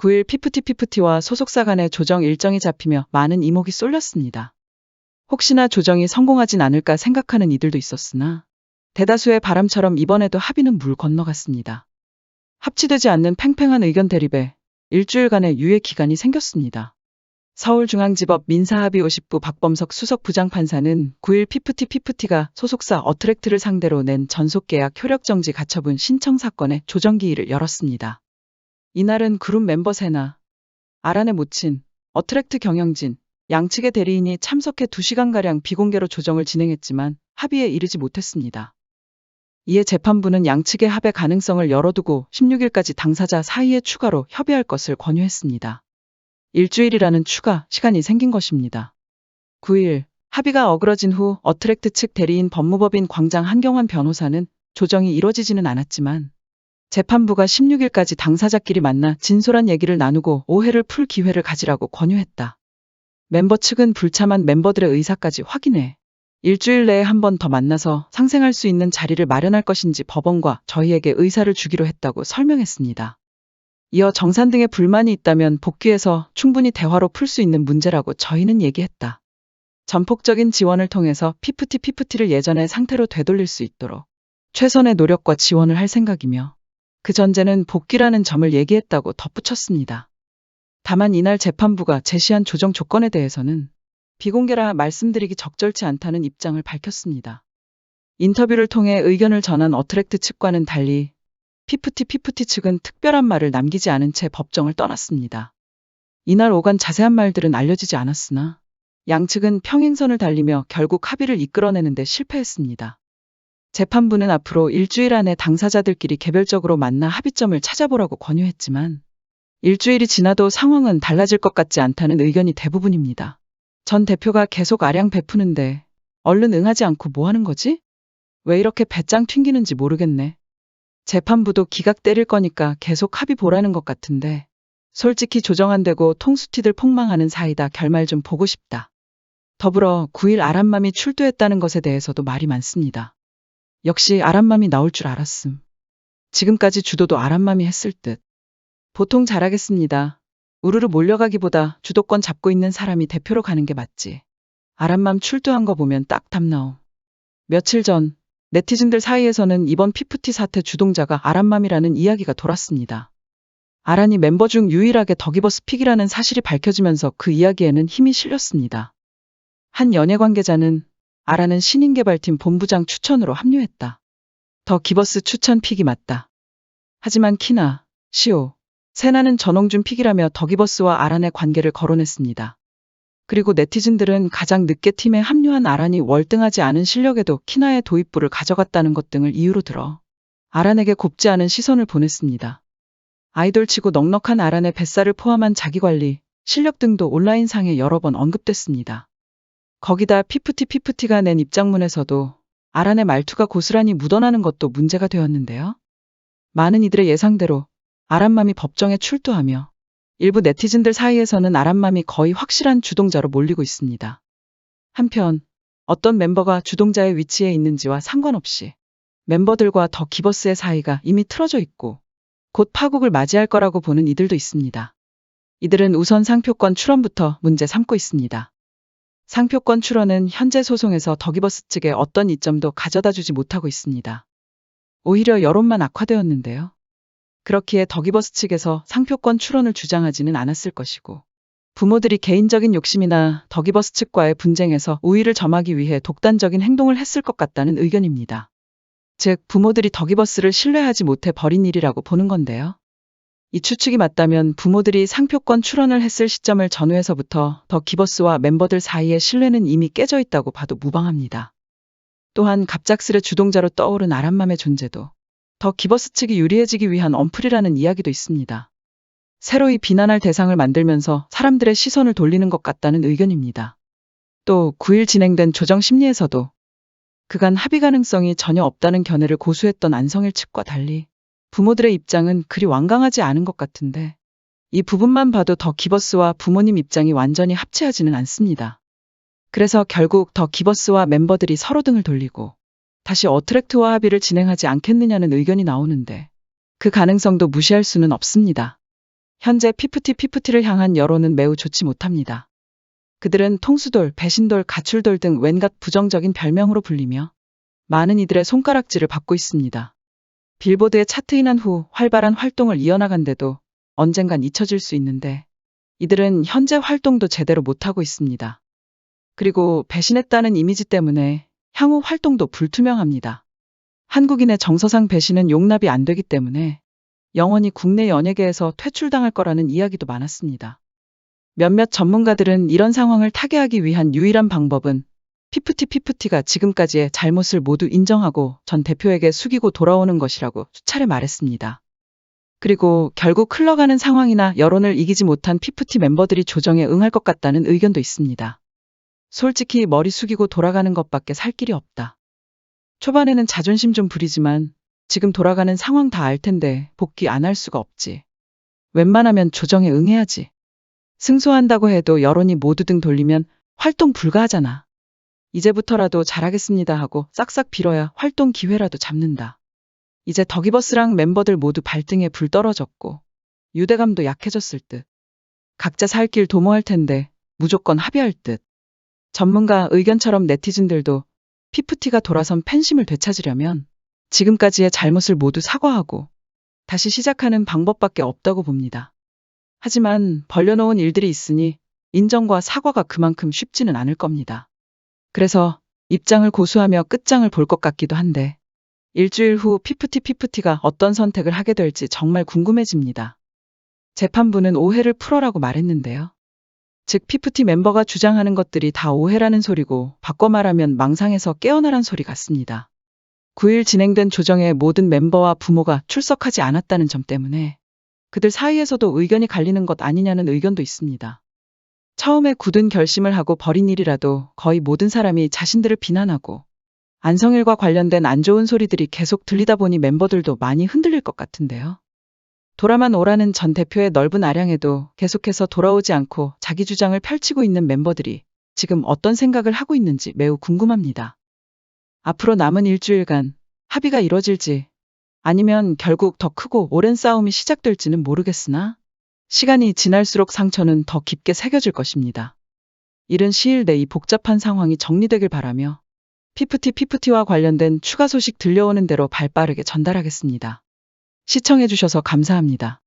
9일 피프티피프티와 소속사 간의 조정 일정이 잡히며 많은 이목이 쏠렸습니다. 혹시나 조정이 성공하진 않을까 생각하는 이들도 있었으나 대다수의 바람처럼 이번에도 합의는 물 건너갔습니다. 합치되지 않는 팽팽한 의견 대립에 일주일간의 유예 기간이 생겼습니다. 서울중앙지법 민사합의 50부 박범석 수석 부장판사는 9일 피프티피프티가 소속사 어트랙트를 상대로 낸 전속계약 효력정지 가처분 신청 사건의 조정기일을 열었습니다. 이날은 그룹 멤버 세나, 아란의 모친, 어트랙트 경영진, 양측의 대리인이 참석해 2시간가량 비공개로 조정을 진행했지만 합의에 이르지 못했습니다. 이에 재판부는 양측의 합의 가능성을 열어두고 16일까지 당사자 사이에 추가로 협의할 것을 권유했습니다. 일주일이라는 추가 시간이 생긴 것입니다. 9일 합의가 어그러진 후 어트랙트 측 대리인 법무법인 광장 한경환 변호사는 조정이 이뤄지지는 않았지만 재판부가 16일까지 당사자끼리 만나 진솔한 얘기를 나누고 오해를 풀 기회를 가지라고 권유했다. 멤버 측은 불참한 멤버들의 의사까지 확인해 일주일 내에 한 번 더 만나서 상생할 수 있는 자리를 마련할 것인지 법원과 저희에게 의사를 주기로 했다고 설명했습니다. 이어 정산 등의 불만이 있다면 복귀해서 충분히 대화로 풀 수 있는 문제라고 저희는 얘기했다. 전폭적인 지원을 통해서 피프티피프티를 예전의 상태로 되돌릴 수 있도록 최선의 노력과 지원을 할 생각이며 그 전제는 복귀라는 점을 얘기했다고 덧붙였습니다. 다만 이날 재판부가 제시한 조정 조건에 대해서는 비공개라 말씀드리기 적절치 않다는 입장을 밝혔습니다. 인터뷰를 통해 의견을 전한 어트랙트 측과는 달리 피프티 측은 특별한 말을 남기지 않은 채 법정을 떠났습니다. 이날 오간 자세한 말들은 알려지지 않았으나 양측은 평행선을 달리며 결국 합의를 이끌어내는 데 실패했습니다. 재판부는 앞으로 일주일 안에 당사자들끼리 개별적으로 만나 합의점을 찾아보라고 권유했지만 일주일이 지나도 상황은 달라질 것 같지 않다는 의견이 대부분입니다. 전 대표가 계속 아량 베푸는데 얼른 응하지 않고 뭐 하는 거지? 왜 이렇게 배짱 튕기는지 모르겠네. 재판부도 기각 때릴 거니까 계속 합의 보라는 것 같은데 솔직히 조정 안 되고 통수티들 폭망하는 사이다. 결말 좀 보고 싶다. 더불어 9일 아란맘이 출두했다는 것에 대해서도 말이 많습니다. 역시 아란맘이 나올 줄 알았음. 지금까지 주도도 아란맘이 했을 듯. 보통 잘하겠습니다. 우르르 몰려가기보다 주도권 잡고 있는 사람이 대표로 가는 게 맞지. 아란맘 출두한 거 보면 딱 답나옴. 며칠 전 네티즌들 사이에서는 이번 피프티 사태 주동자가 아란맘이라는 이야기가 돌았습니다. 아란이 멤버 중 유일하게 더기버스 픽이라는 사실이 밝혀지면서 그 이야기에는 힘이 실렸습니다. 한 연예 관계자는 아란은 신인개발팀 본부장 추천으로 합류했다. 더기버스 추천 픽이 맞다. 하지만 키나, 시오, 세나는 전홍준 픽이라며 더기버스와 아란의 관계를 거론했습니다. 그리고 네티즌들은 가장 늦게 팀에 합류한 아란이 월등하지 않은 실력에도 키나의 도입부를 가져갔다는 것 등을 이유로 들어 아란에게 곱지 않은 시선을 보냈습니다. 아이돌치고 넉넉한 아란의 뱃살을 포함한 자기관리, 실력 등도 온라인상에 여러 번 언급됐습니다. 거기다 피프티가 낸 입장문에서도 아란의 말투가 고스란히 묻어나는 것도 문제가 되었는데요. 많은 이들의 예상대로 아란맘이 법정에 출두하며 일부 네티즌들 사이에서는 아란맘이 거의 확실한 주동자로 몰리고 있습니다. 한편 어떤 멤버가 주동자의 위치에 있는지와 상관없이 멤버들과 더기버스의 사이가 이미 틀어져 있고 곧 파국을 맞이할 거라고 보는 이들도 있습니다. 이들은 우선 상표권 출원부터 문제 삼고 있습니다. 상표권 출원은 현재 소송에서 더기버스 측에 어떤 이점도 가져다주지 못하고 있습니다. 오히려 여론만 악화되었는데요. 그렇기에 더기버스 측에서 상표권 출원을 주장하지는 않았을 것이고 부모들이 개인적인 욕심이나 더기버스 측과의 분쟁에서 우위를 점하기 위해 독단적인 행동을 했을 것 같다는 의견입니다. 즉 부모들이 더기버스를 신뢰하지 못해 벌인 일이라고 보는 건데요. 이 추측이 맞다면 부모들이 상표권 출원을 했을 시점을 전후해서부터 더기버스와 멤버들 사이의 신뢰는 이미 깨져 있다고 봐도 무방합니다. 또한 갑작스레 주동자로 떠오른 아란맘의 존재도 더기버스 측이 유리해지기 위한 언플이라는 이야기도 있습니다. 새로이 비난할 대상을 만들면서 사람들의 시선을 돌리는 것 같다는 의견입니다. 또 9일 진행된 조정 심리에서도 그간 합의 가능성이 전혀 없다는 견해를 고수했던 안성일 측과 달리 부모들의 입장은 그리 완강하지 않은 것 같은데 이 부분만 봐도 더기버스와 부모님 입장이 완전히 합치하지는 않습니다. 그래서 결국 더기버스와 멤버들이 서로 등을 돌리고 다시 어트랙트와 합의를 진행하지 않겠느냐는 의견이 나오는데 그 가능성도 무시할 수는 없습니다. 현재 피프티를 향한 여론은 매우 좋지 못합니다. 그들은 통수돌, 배신돌, 가출돌 등 웬갓 부정적인 별명으로 불리며 많은 이들의 손가락질을 받고 있습니다. 빌보드에 차트인한 후 활발한 활동을 이어나간데도 언젠간 잊혀질 수 있는데 이들은 현재 활동도 제대로 못하고 있습니다. 그리고 배신했다는 이미지 때문에 향후 활동도 불투명합니다. 한국인의 정서상 배신은 용납이 안 되기 때문에 영원히 국내 연예계에서 퇴출당할 거라는 이야기도 많았습니다. 몇몇 전문가들은 이런 상황을 타개하기 위한 유일한 방법은 피프티가 지금까지의 잘못을 모두 인정하고 전 대표에게 숙이고 돌아오는 것이라고 수차례 말했습니다. 그리고 결국 흘러가는 상황이나 여론을 이기지 못한 피프티 멤버들이 조정에 응할 것 같다는 의견도 있습니다. 솔직히 머리 숙이고 돌아가는 것밖에 살 길이 없다. 초반에는 자존심 좀 부리지만 지금 돌아가는 상황 다 알 텐데 복귀 안 할 수가 없지. 웬만하면 조정에 응해야지. 승소한다고 해도 여론이 모두 등 돌리면 활동 불가하잖아. 이제부터라도 잘하겠습니다 하고 싹싹 빌어야 활동 기회라도 잡는다. 이제 더기버스랑 멤버들 모두 발등에 불 떨어졌고 유대감도 약해졌을 듯. 각자 살 길 도모할 텐데 무조건 합의할 듯. 전문가 의견처럼 네티즌들도 피프티가 돌아선 팬심을 되찾으려면 지금까지의 잘못을 모두 사과하고 다시 시작하는 방법밖에 없다고 봅니다. 하지만 벌려놓은 일들이 있으니 인정과 사과가 그만큼 쉽지는 않을 겁니다. 그래서 입장을 고수하며 끝장을 볼 것 같기도 한데 일주일 후 피프티가 어떤 선택을 하게 될지 정말 궁금해집니다. 재판부는 오해를 풀어라고 말했는데요. 즉 피프티 멤버가 주장하는 것들이 다 오해라는 소리고 바꿔 말하면 망상에서 깨어나란 소리 같습니다. 9일 진행된 조정에 모든 멤버와 부모가 출석하지 않았다는 점 때문에 그들 사이에서도 의견이 갈리는 것 아니냐는 의견도 있습니다. 처음에 굳은 결심을 하고 벌인 일이라도 거의 모든 사람이 자신들을 비난하고 안성일과 관련된 안 좋은 소리들이 계속 들리다 보니 멤버들도 많이 흔들릴 것 같은데요. 돌아만 오라는 전 대표의 넓은 아량에도 계속해서 돌아오지 않고 자기 주장을 펼치고 있는 멤버들이 지금 어떤 생각을 하고 있는지 매우 궁금합니다. 앞으로 남은 일주일간 합의가 이뤄질지 아니면 결국 더 크고 오랜 싸움이 시작될지는 모르겠으나 시간이 지날수록 상처는 더 깊게 새겨질 것입니다. 이른 시일 내 이 복잡한 상황이 정리되길 바라며 피프티와 관련된 추가 소식 들려오는 대로 발빠르게 전달하겠습니다. 시청해주셔서 감사합니다.